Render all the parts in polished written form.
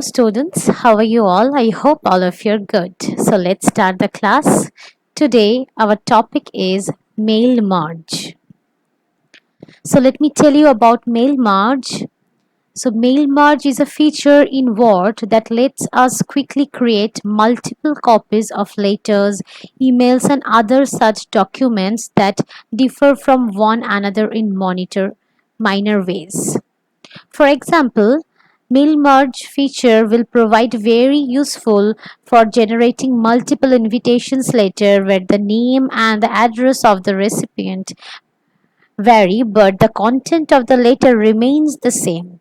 Students, how are you all? I hope all of you are good. So let's start the class. Today our topic is mail merge. So let me tell you about mail merge. So mail merge is a feature in Word that lets us quickly create multiple copies of letters, emails and other such documents that differ from one another in minor ways. For example, mail merge feature will provide very useful for generating multiple invitations later where the name and the address of the recipient vary but the content of the letter remains the same.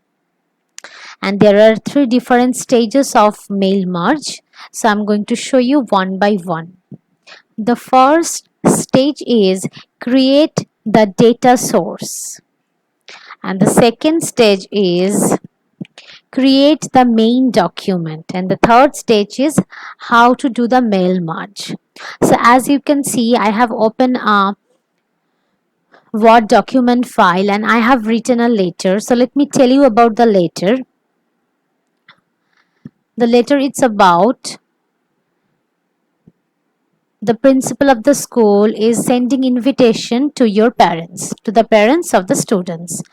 And there are three different stages of mail merge. So I'm going to show you one by one. The first stage is create the data source. And the second stage is create the main document, and the third stage is how to do the mail merge. So as you can see, I have opened a Word document file and I have written a letter. So let me tell you about the letter. The letter, it's about the principal of the school is sending invitation to your parents, to the parents of the students.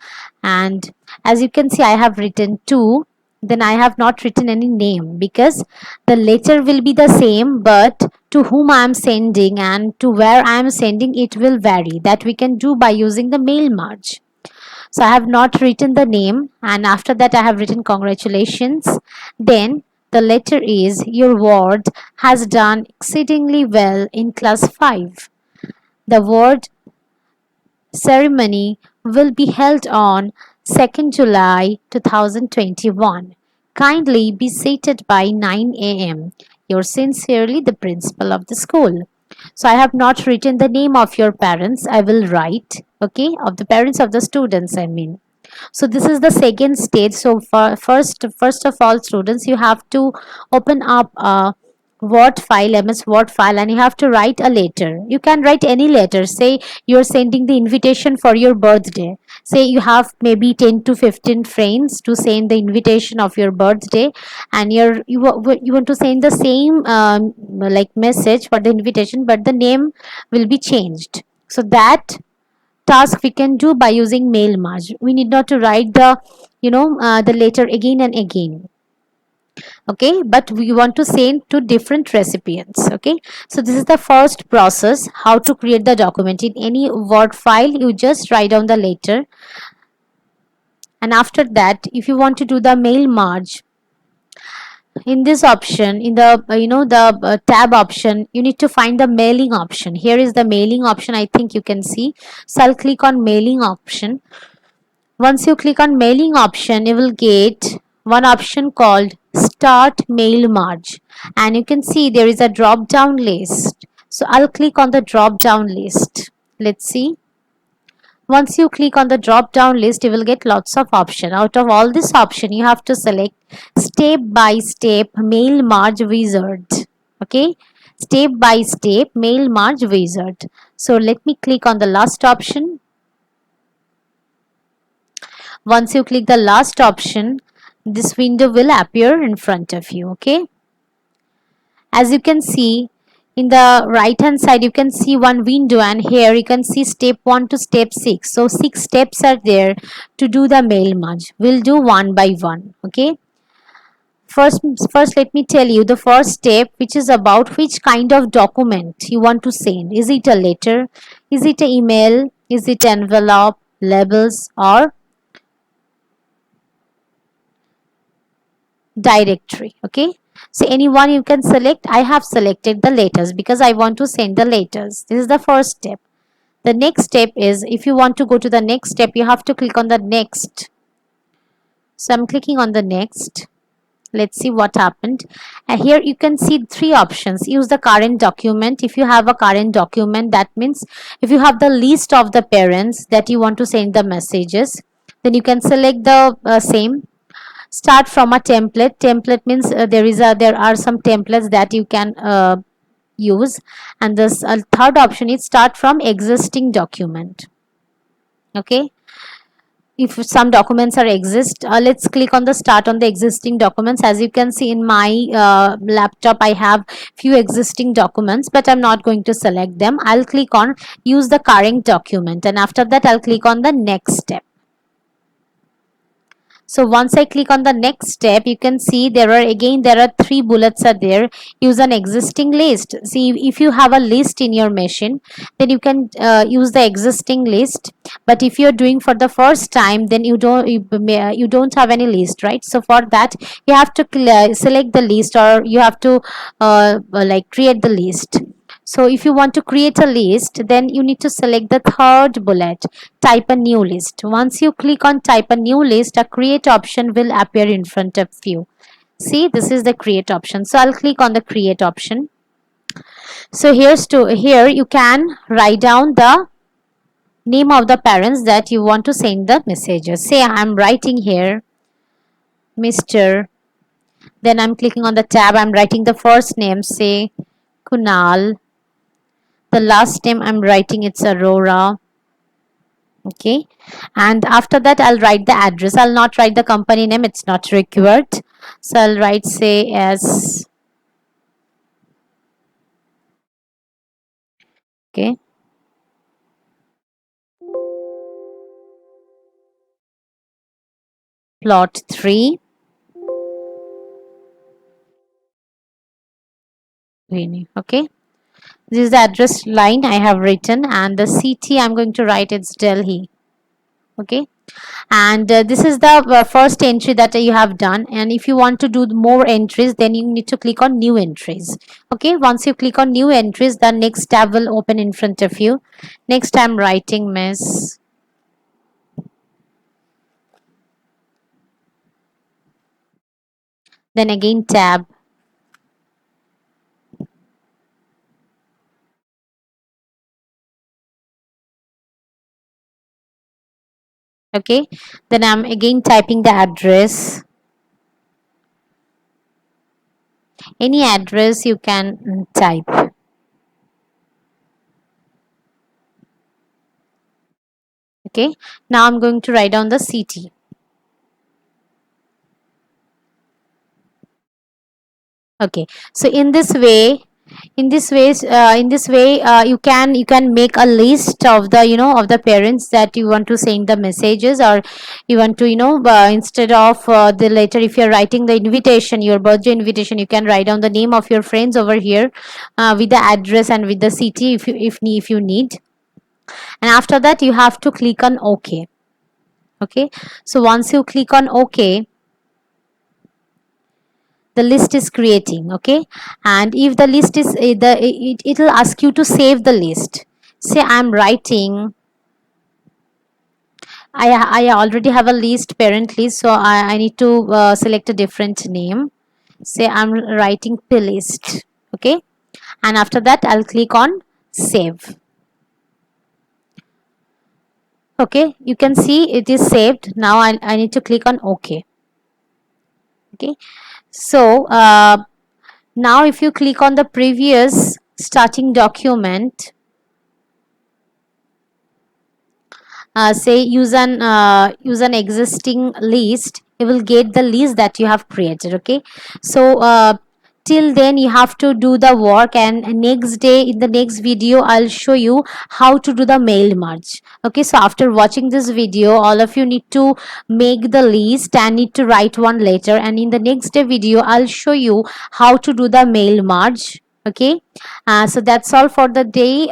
And as you can see, I have written to, then I have not written any name because the letter will be the same, but to whom I am sending and to where I am sending it will vary. That we can do by using the mail merge. So I have not written the name, and after that I have written congratulations. Then the letter is your ward has done exceedingly well in class 5. The ward ceremony will be held on 2nd July 2021. Kindly be seated by 9 a.m. Yours sincerely, the principal of the school. So I have not written the name of your parents. I will write, okay, of the parents of the students, I mean. So this is the second stage. So for first of all, students, you have to open up a Word file, MS Word file, and you have to write a letter. You can write any letter. Say you're sending the invitation for your birthday. Say you have maybe 10 to 15 friends to send the invitation of your birthday, and you want to send the same like message for the invitation, but the name will be changed. So that task we can do by using mail merge. We need not to write the letter again and again, okay, but we want to send to different recipients. Okay, so this is the first process, how to create the document. In any Word file you just write down the letter, and after that if you want to do the mail merge, in this option, in the tab option, you need to find the mailing option. Here is the mailing option, I think you can see. So I'll click on mailing option. Once you click on mailing option, you will get one option called start mail merge, and you can see there is a drop down list. So I'll click on the drop down list. Let's see. Once you click on the drop down list, you will get lots of options. Out of all this option, you have to select step by step mail merge wizard. Okay, step by step mail merge wizard. So let me click on the last option. Once you click the last option, this window will appear in front of you. Okay, as you can see, in the right hand side you can see one window, and here you can see step 1 to step 6. So 6 steps are there to do the mail merge. We'll do one by one. Okay, first let me tell you the first step, which is about which kind of document you want to send. Is it a letter, is it an email, is it envelope, labels, or directory? Okay, so anyone you can select. I have selected the letters because I want to send the letters. This is the first step. The next step is, if you want to go to the next step, you have to click on the next. So I'm clicking on the next. Let's see what happened. And here you can see three options. Use the current document. If you have a current document, that means if you have the list of the parents that you want to send the messages, then you can select the same. Start from a template means there are some templates that you can use. And this third option is start from existing document. Okay, if some documents are exist. Let's click on the start on the existing documents. As you can see in my laptop, I have few existing documents, but I'm not going to select them. I'll click on use the current document, and after that I'll click on the next step. So once I click on the next step, you can see there are three bullets are there. Use an existing list. See, if you have a list in your machine, then you can use the existing list. But if you're doing for the first time, then you don't have any list, right? So for that, you have to select the list, or you have to like create the list. So if you want to create a list, then you need to select the third bullet, type a new list. Once you click on type a new list, a create option will appear in front of you. See, this is the create option. So I'll click on the create option. So here you can write down the name of the parents that you want to send the messages. Say I'm writing here Mr. Then I'm clicking on the tab. I'm writing the first name, say Kunal. The last name I'm writing it's Aurora. Okay, and after that I'll write the address. I'll not write the company name, it's not required. So I'll write say as, okay, plot 3. Okay, this is the address line I have written, and the city I'm going to write it's Delhi. Okay, and this is the first entry that you have done, and if you want to do more entries, then you need to click on new entries. Okay, once you click on new entries, the next tab will open in front of you. Next I'm writing Miss, then again tab. Okay, then I'm again typing the address, any address you can type. Okay, now I'm going to write down the city. Okay, so you can make a list of the of the parents that you want to send the messages, or you want to instead of the letter, if you're writing the invitation, your birthday invitation, you can write down the name of your friends over here, with the address and with the city, if you need. And after that you have to click on OK. Okay, so once you click on OK, the list is creating. Okay, and if the list is it will ask you to save the list. Say I'm writing, I already have a list parent list, so I need to select a different name. Say I'm writing playlist. Okay, and after that I'll click on save. Okay, you can see it is saved. Now I need to click on OK. Okay, so now if you click on the previous starting document, say use an existing list, you will get the list that you have created. Okay, so till then you have to do the work, and next day in the next video I'll show you how to do the mail merge. Okay, so after watching this video, all of you need to make the list and need to write one letter, and in the next day video I'll show you how to do the mail merge. Okay, so that's all for the day.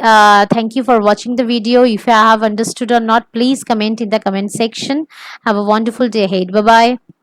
Thank you for watching the video. If you have understood or not, please comment in the comment section. Have a wonderful day ahead. Bye bye.